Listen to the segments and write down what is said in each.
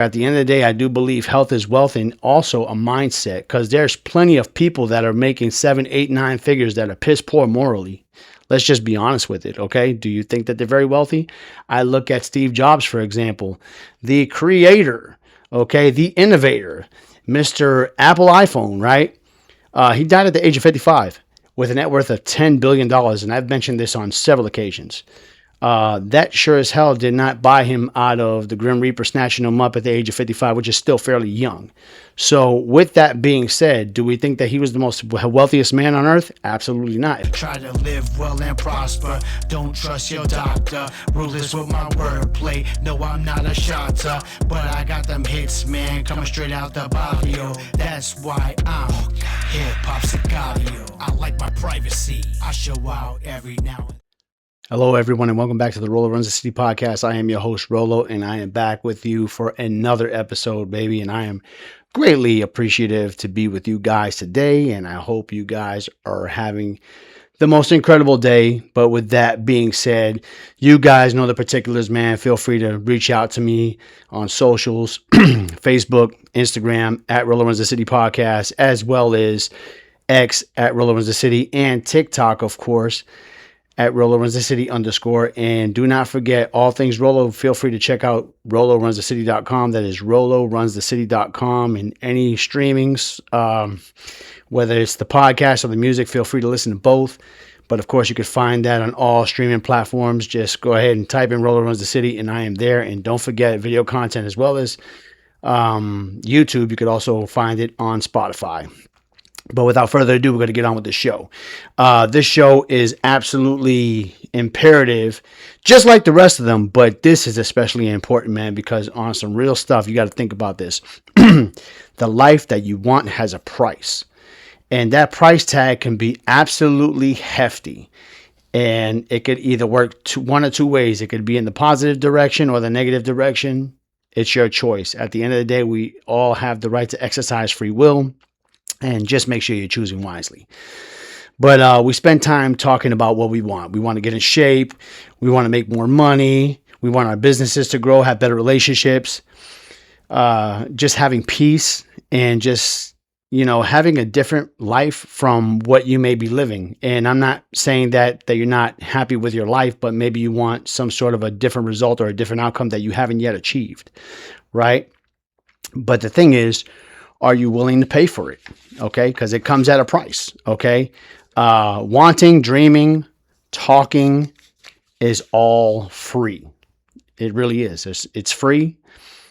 At the end of the day, I do believe health is wealth and also a mindset, because there's plenty of people that are making 7, 8, 9 figures that are piss poor morally. Let's just be honest with it, okay? Do you think that they're very wealthy? I look at Steve Jobs, for example, the creator, okay, the innovator, Mr. Apple iPhone, right? He died at the age of 55 with a net worth of $10 billion, and I've mentioned this on several occasions. That sure as hell did not buy him out of the Grim Reaper snatching him up at the age of 55, which is still fairly young. So with that being said, do we think that he was the most wealthiest man on earth? Absolutely not. Try to live well and prosper. Don't trust your doctor. Ruthless with my wordplay. No, I'm not a shotter, but I got them hits, man, coming straight out the barrio. That's why I'm hip-hop sicario. I like my privacy. I show out every now and then. Hello, everyone, and welcome back to the Rolo Runs the City podcast. I am your host, Rolo, and I am back with you for another episode, baby. And I am greatly appreciative to be with you guys today. And I hope you guys are having the most incredible day. But with that being said, you guys know the particulars, man. Feel free to reach out to me on socials, Facebook, Instagram, at Rolo Runs the City podcast, as well as X at Rolo Runs the City, and TikTok, of course, at Rolo Runs the City _. And do not forget, all things Rolo, feel free to check out RoloRunsTheCity.com. That is RoloRunsTheCity.com. And any streamings, whether it's the podcast or the music, feel free to listen to both. But of course, you can find that on all streaming platforms. Just go ahead and type in Rolo Runs the City, and I am there. And don't forget, video content as well as YouTube. You could also find it on Spotify. But without further ado, we're going to get on with the show. This show is absolutely imperative, just like the rest of them. But this is especially important, man, because on some real stuff, you got to think about this. The life that you want has a price. And that price tag can be absolutely hefty. And it could either work one or two ways. It could be in the positive direction or the negative direction. It's your choice. At the end of the day, we all have the right to exercise free will. And just make sure you're choosing wisely. But we spend time talking about what we want. We want to get in shape. We want to make more money. We want our businesses to grow, have better relationships, just having peace, and just, having a different life from what you may be living. And I'm not saying that you're not happy with your life, but maybe you want some sort of a different result or a different outcome that you haven't yet achieved, right? But the thing is, are you willing to pay for it? Okay, because it comes at a price. Okay, wanting, dreaming, talking is all free. It really is. It's free.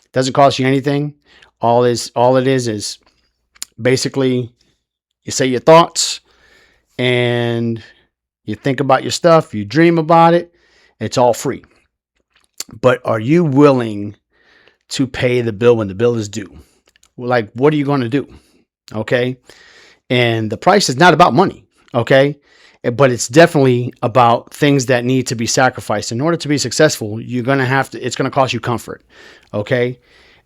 It doesn't cost you anything. All it is basically you say your thoughts and you think about your stuff. You dream about it. It's all free. But are you willing to pay the bill when the bill is due? Like, what are you going to do? Okay. And the price is not about money. Okay. But it's definitely about things that need to be sacrificed. In order to be successful, it's going to cost you comfort. Okay.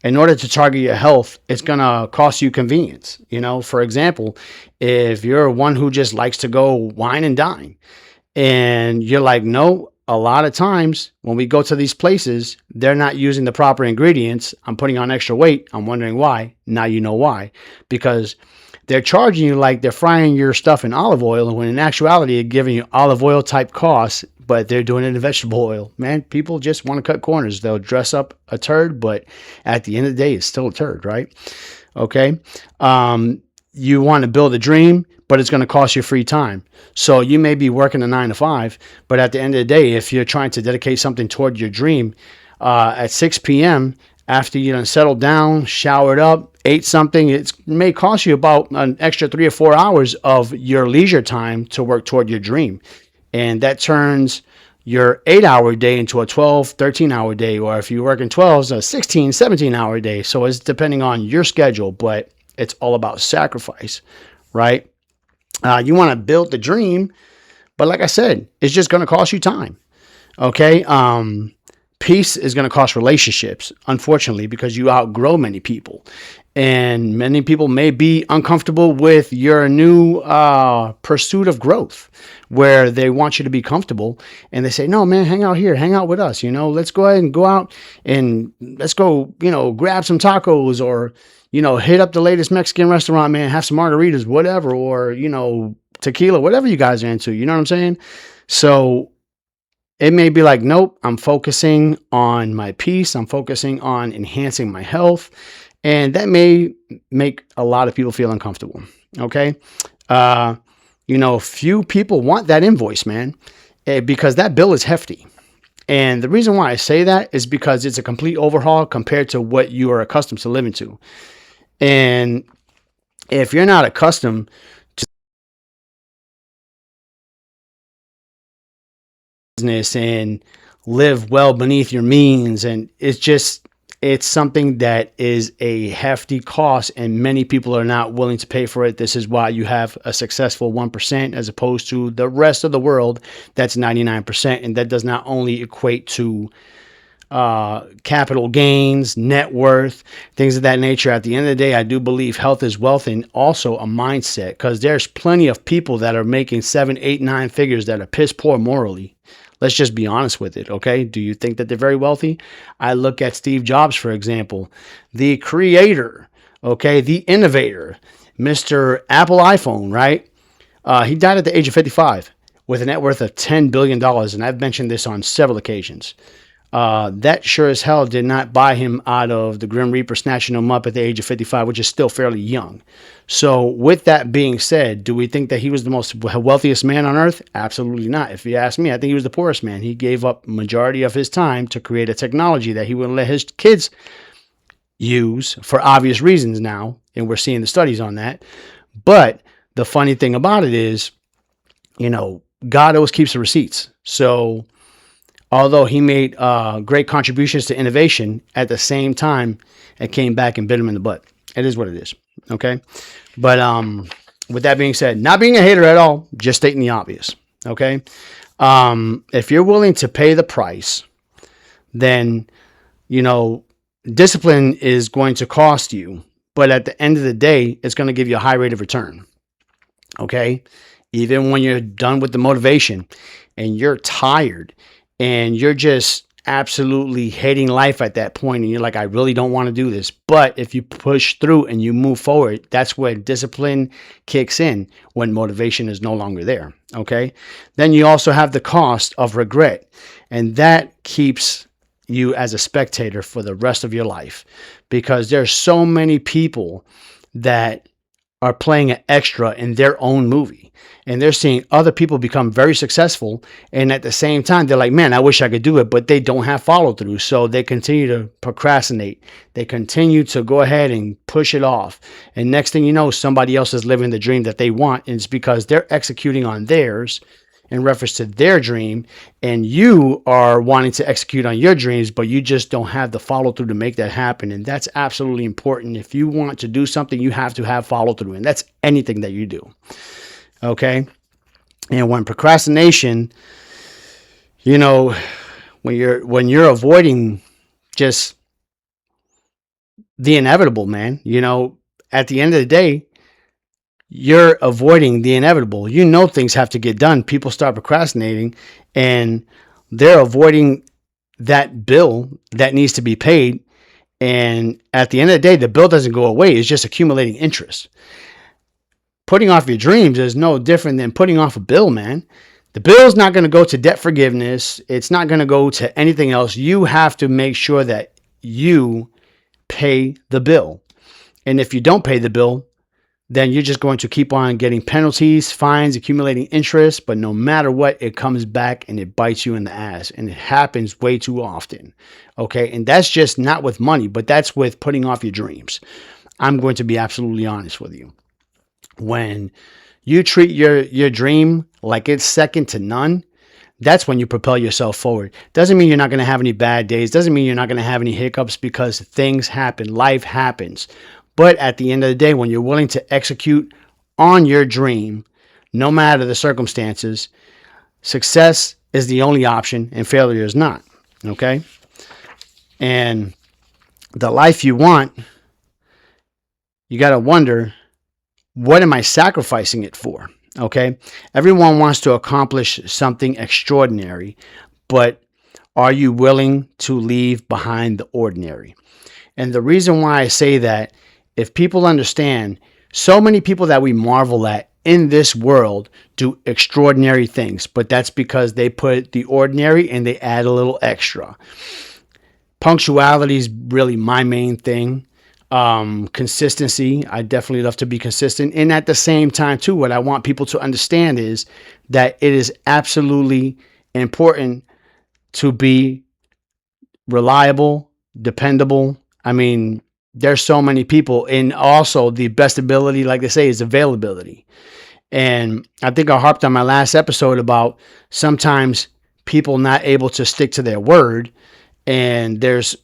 In order to target your health, it's going to cost you convenience. For example, if you're one who just likes to go wine and dine and you're like, no, a lot of times when we go to these places, they're not using the proper ingredients. I'm putting on extra weight. I'm wondering why. Now you know why. Because they're charging you like they're frying your stuff in olive oil, when in actuality, they're giving you olive oil type costs, but they're doing it in vegetable oil. Man, people just want to cut corners. They'll dress up a turd, but at the end of the day, it's still a turd, right? Okay. You want to build a dream, but it's going to cost you free time. So you may be working a 9 to 5, but at the end of the day, if you're trying to dedicate something toward your dream, at 6 p.m., after you done settled down, showered up, ate something, it may cost you about an extra 3 or 4 hours of your leisure time to work toward your dream. And that turns your 8-hour day into a 12, 13-hour day. Or if you're working 12s, a 16, 17-hour day. So it's depending on your schedule, but it's all about sacrifice, right? You want to build the dream, but like I said, it's just going to cost you time. Okay. Peace is going to cost relationships, unfortunately, because you outgrow many people. And many people may be uncomfortable with your new pursuit of growth, where they want you to be comfortable. And they say, no, man, hang out here, hang out with us. Let's go ahead and go out and let's go, grab some tacos, or, hit up the latest Mexican restaurant, man, have some margaritas, whatever, or, tequila, whatever you guys are into. You know what I'm saying? So it may be like, nope, I'm focusing on my peace. I'm focusing on enhancing my health. And that may make a lot of people feel uncomfortable. Okay. Few people want that invoice, man, because that bill is hefty. And the reason why I say that is because it's a complete overhaul compared to what you are accustomed to living to. And if you're not accustomed business and live well beneath your means, and it's something that is a hefty cost, and many people are not willing to pay for it. This is why you have a successful 1% as opposed to the rest of the world that's 99%, and that does not only equate to capital gains, net worth, things of that nature. At the end of the day, I do believe health is wealth, and also a mindset, because there's plenty of people that are making 7, 8, 9 figures that are piss poor morally. Let's just be honest with it, okay? Do you think that they're very wealthy? I look at Steve Jobs, for example, the creator, okay, the innovator, Mr. Apple iPhone, right? He died at the age of 55 with a net worth of $10 billion, and I've mentioned this on several occasions. That sure as hell did not buy him out of the Grim Reaper snatching him up at the age of 55, which is still fairly young. So with that being said, do we think that he was the most wealthiest man on earth? Absolutely not. If you ask me, I think he was the poorest man. He gave up majority of his time to create a technology that he wouldn't let his kids use for obvious reasons now. And we're seeing the studies on that. But the funny thing about it is, God always keeps the receipts. So although he made great contributions to innovation, at the same time, it came back and bit him in the butt. It is what it is. Okay. But with that being said, not being a hater at all, just stating the obvious. Okay. If you're willing to pay the price, then, discipline is going to cost you. But at the end of the day, it's going to give you a high rate of return. Okay. Even when you're done with the motivation and you're tired and you're just absolutely hating life at that point, and you're like, I really don't want to do this. But if you push through and you move forward, that's when discipline kicks in, when motivation is no longer there. Okay. Then you also have the cost of regret, and that keeps you as a spectator for the rest of your life, because there's so many people that are playing an extra in their own movie, and they're seeing other people become very successful. And at the same time, they're like, man, I wish I could do it, but they don't have follow through. So they continue to procrastinate. They continue to go ahead and push it off. And next thing you know, somebody else is living the dream that they want. And it's because they're executing on theirs in reference to their dream, and you are wanting to execute on your dreams, but you just don't have the follow through to make that happen. And that's absolutely important. If you want to do something, you have to have follow through, and that's anything that you do. Okay. And when procrastination, when you're avoiding just the inevitable, man, at the end of the day, you're avoiding the inevitable. Things have to get done. People start procrastinating, and they're avoiding that bill that needs to be paid. And at the end of the day, the bill doesn't go away. It's just accumulating interest. Putting off your dreams is no different than putting off a bill, man. The bill's not going to go to debt forgiveness. It's not going to go to anything else. You have to make sure that you pay the bill. And if you don't pay the bill, then you're just going to keep on getting penalties, fines, accumulating interest. But no matter what, it comes back and it bites you in the ass. And it happens way too often. Okay. And that's just not with money, but that's with putting off your dreams. I'm going to be absolutely honest with you. When you treat your dream like it's second to none, that's when you propel yourself forward. Doesn't mean you're not going to have any bad days. Doesn't mean you're not going to have any hiccups, because things happen. Life happens. But at the end of the day, when you're willing to execute on your dream, no matter the circumstances, success is the only option and failure is not. Okay. And the life you want, you got to wonder, what am I sacrificing it for? Okay. Everyone wants to accomplish something extraordinary, but are you willing to leave behind the ordinary? And the reason why I say that, if people understand, so many people that we marvel at in this world do extraordinary things, but that's because they put the ordinary and they add a little extra. Punctuality is really my main thing. Consistency. I definitely love to be consistent. And at the same time, too, what I want people to understand is that it is absolutely important to be reliable, dependable. I mean, there's so many people, and also the best ability, like they say, is availability. And I think I harped on my last episode about sometimes people not able to stick to their word. And there's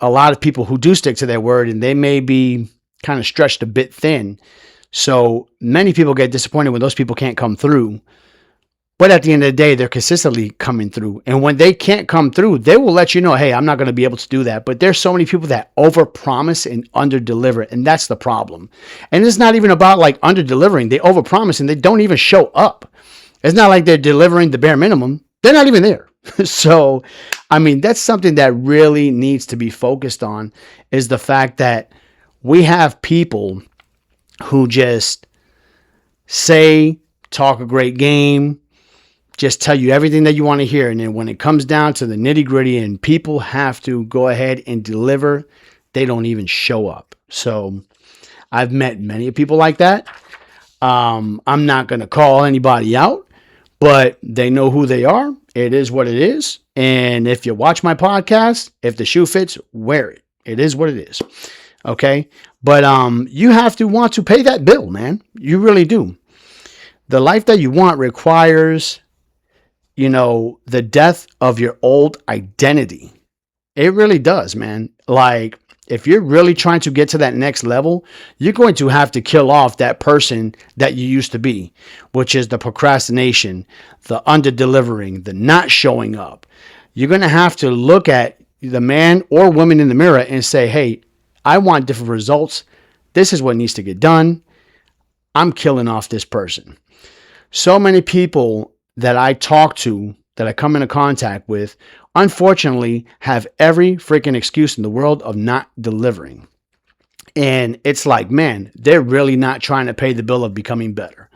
a lot of people who do stick to their word, and they may be kind of stretched a bit thin. So many people get disappointed when those people can't come through. But at the end of the day, they're consistently coming through. And when they can't come through, they will let you know, hey, I'm not going to be able to do that. But there's so many people that overpromise and underdeliver, and that's the problem. And it's not even about like underdelivering. They overpromise and they don't even show up. It's not like they're delivering the bare minimum. They're not even there. So, I mean, that's something that really needs to be focused on, is the fact that we have people who just talk a great game, just tell you everything that you want to hear. And then when it comes down to the nitty gritty and people have to go ahead and deliver, they don't even show up. So I've met many people like that. I'm not going to call anybody out, but they know who they are. It is what it is. And if you watch my podcast, if the shoe fits, wear it. It is what it is. Okay. But you have to want to pay that bill, man. You really do. The life that you want requires, the death of your old identity. It really does, man. Like, if you're really trying to get to that next level, you're going to have to kill off that person that you used to be, which is the procrastination, the under-delivering, the not showing up. You're going to have to look at the man or woman in the mirror and say, hey, I want different results. This is what needs to get done. I'm killing off this person. So many people that I talk to, that I come into contact with, unfortunately have every freaking excuse in the world of not delivering. And it's like, man, they're really not trying to pay the bill of becoming better.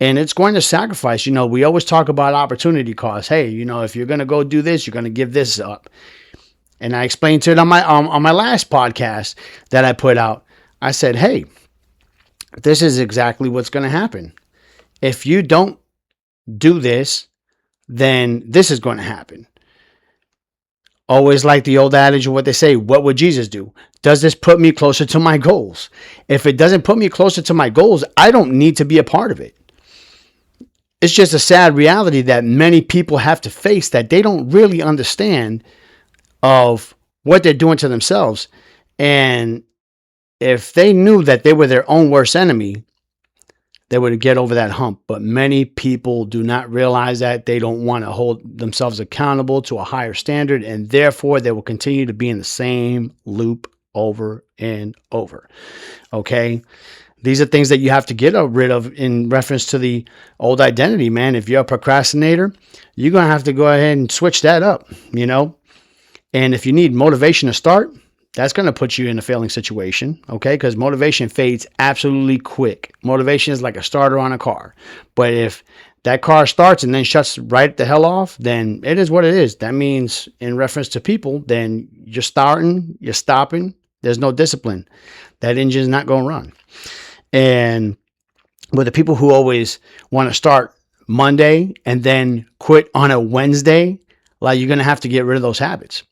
And it's going to sacrifice, we always talk about opportunity cost. Hey, if you're going to go do this, you're going to give this up. And I explained to it on my last podcast that I put out. I said, hey, this is exactly what's going to happen. If you don't do this, then this is going to happen. Always like the old adage of what they say, what would Jesus do? Does this put me closer to my goals? If it doesn't put me closer to my goals, I don't need to be a part of it. It's just a sad reality that many people have to face, that they don't really understand of what they're doing to themselves. And if they knew that they were their own worst enemy, they would get over that hump. But many people do not realize that. They don't want to hold themselves accountable to a higher standard, and therefore they will continue to be in the same loop over and over. Okay? These are things that you have to get rid of in reference to the old identity, man. If you're a procrastinator, you're going to have to go ahead and switch that up, And if you need motivation to start, that's going to put you in a failing situation, okay? Because motivation fades absolutely quick. Motivation is like a starter on a car. But if that car starts and then shuts right the hell off, then it is what it is. That means, in reference to people, then you're starting, you're stopping. There's no discipline. That engine is not going to run. And with the people who always want to start Monday and then quit on a Wednesday, like, you're going to have to get rid of those habits.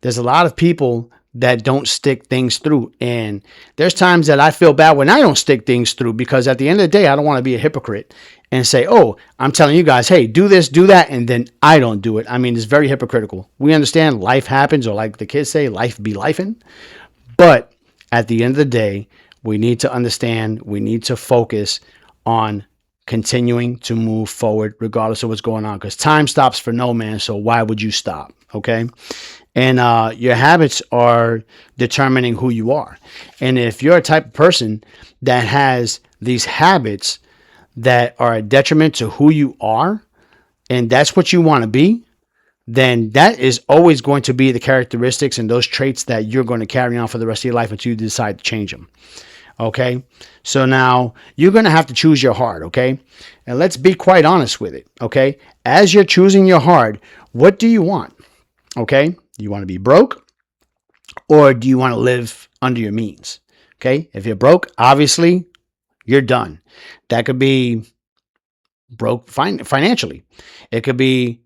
There's a lot of people that don't stick things through. And there's times that I feel bad when I don't stick things through, because at the end of the day, I don't want to be a hypocrite and say, oh, I'm telling you guys, hey, do this, do that, and then I don't do it. I mean, it's very hypocritical. We understand life happens, or like the kids say, life be lifing. But at the end of the day, we need to understand, we need to focus on continuing to move forward regardless of what's going on, because time stops for no man. So why would you stop? Okay. And your habits are determining who you are. And if you're a type of person that has these habits that are a detriment to who you are, and that's what you want to be, then that is always going to be the characteristics and those traits that you're going to carry on for the rest of your life until you decide to change them. Okay. So now you're going to have to choose your heart. Okay. And let's be quite honest with it. Okay. As you're choosing your heart, what do you want? Okay. You want to be broke, or do you want to live under your means? Okay. If you're broke, obviously you're done. That could be broke financially. It could be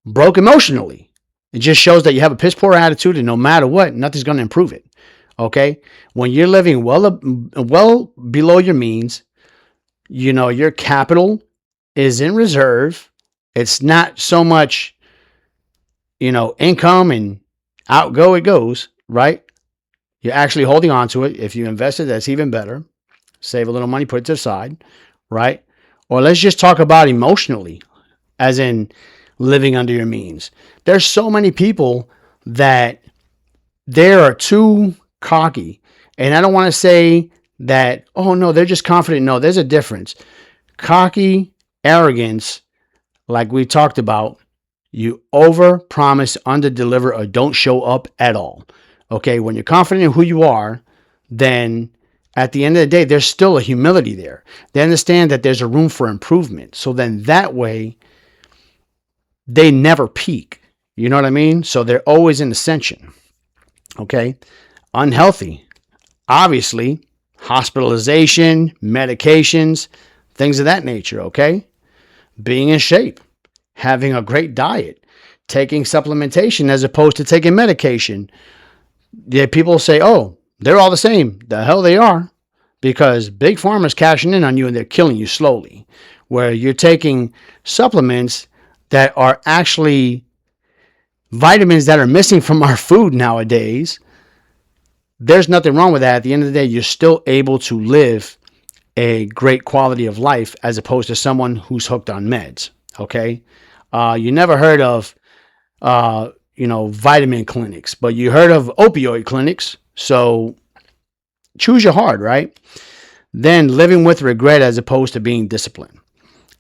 broke emotionally. It just shows that you have a piss poor attitude, and no matter what, nothing's going to improve it. Okay. When you're living well below your means, your capital is in reserve. It's not so much, income and outgo it goes, right? You're actually holding on to it. If you invest it, that's even better. Save a little money, put it to the side, right? Or let's just talk about emotionally, as in living under your means. There's so many people that they are too cocky. And I don't want to say that, oh no, they're just confident. No, there's a difference. Cocky, arrogance, like we talked about, you over promise, under deliver, or don't show up at all. Okay, when you're confident in who you are, then at the end of the day, there's still a humility there. They understand that there's a room for improvement. So then that way, they never peak. You know what I mean? So they're always in ascension. Okay, unhealthy. Obviously, hospitalization, medications, things of that nature. Okay, being in shape, having a great diet, taking supplementation as opposed to taking medication. Yeah, people say, oh, they're all the same. The hell they are, because big pharma's cashing in on you and they're killing you slowly. Where you're taking supplements that are actually vitamins that are missing from our food nowadays. There's nothing wrong with that. At the end of the day, you're still able to live a great quality of life as opposed to someone who's hooked on meds. Okay. You never heard of, vitamin clinics, but you heard of opioid clinics. So choose your heart, right? Then living with regret as opposed to being disciplined.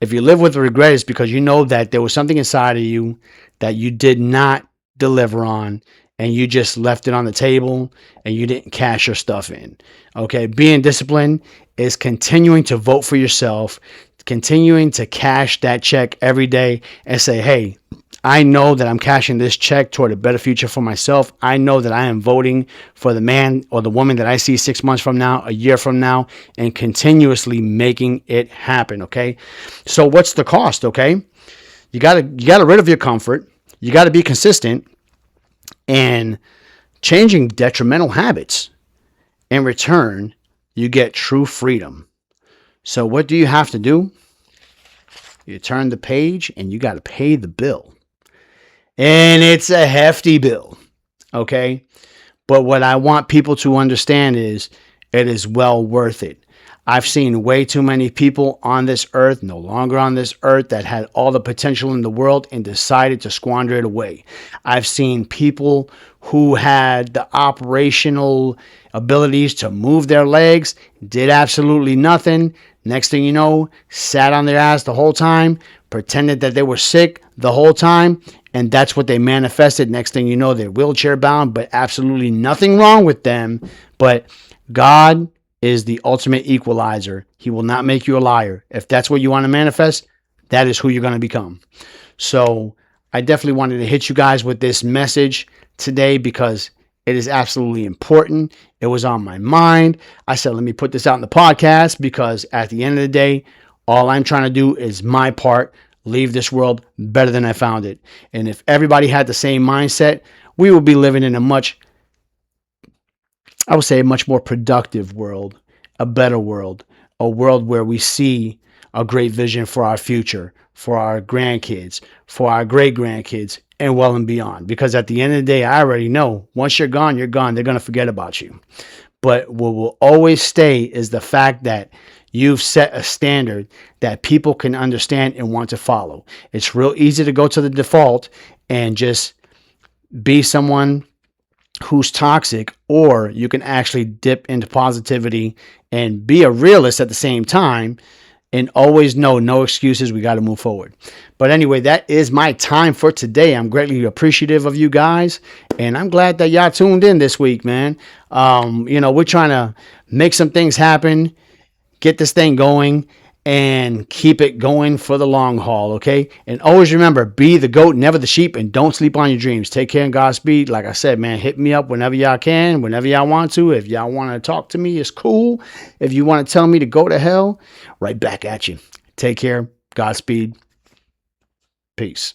If you live with regret, it's because you know that there was something inside of you that you did not deliver on, and you just left it on the table and you didn't cash your stuff in. Okay. Being disciplined is continuing to vote for yourself, continuing to cash that check every day and say, hey, I know that I'm cashing this check toward a better future for myself. I know that I am voting for the man or the woman that I see 6 months from now, a year from now, and continuously making it happen. Okay. So what's the cost? Okay. You got to get rid of your comfort. You got to be consistent and changing detrimental habits. In return, you get true freedom. So what do you have to do? You turn the page and you got to pay the bill. And it's a hefty bill. Okay. But what I want people to understand is it is well worth it. I've seen way too many people on this earth, no longer on this earth, that had all the potential in the world and decided to squander it away. I've seen people who had the operational abilities to move their legs, did absolutely nothing. Next thing you know, sat on their ass the whole time, pretended that they were sick the whole time, and that's what they manifested. Next thing you know, they're wheelchair bound, but absolutely nothing wrong with them. But God is the ultimate equalizer. He will not make you a liar. If that's what you want to manifest, that is who you're going to become. So I definitely wanted to hit you guys with this message today because it is absolutely important. It was on my mind. I said, let me put this out in the podcast because at the end of the day, all I'm trying to do is my part, leave this world better than I found it. And if everybody had the same mindset, we would be living in a much more productive world, a better world, a world where we see a great vision for our future, for our grandkids, for our great grandkids, and well and beyond. Because at the end of the day, I already know once you're gone, you're gone. They're going to forget about you. But what will always stay is the fact that you've set a standard that people can understand and want to follow. It's real easy to go to the default and just be someone who's toxic, or you can actually dip into positivity and be a realist at the same time and always know no excuses. We got to move forward. But anyway, that is my time for today. I'm greatly appreciative of you guys, and I'm glad that y'all tuned in this week, man. We're trying to make some things happen, get this thing going, and keep it going for the long haul, okay? And always remember, be the goat, never the sheep, and don't sleep on your dreams. Take care and Godspeed. Like I said, man, hit me up whenever y'all can, whenever y'all want to. If y'all want to talk to me, it's cool. If you want to tell me to go to hell, right back at you. Take care. Godspeed. Peace.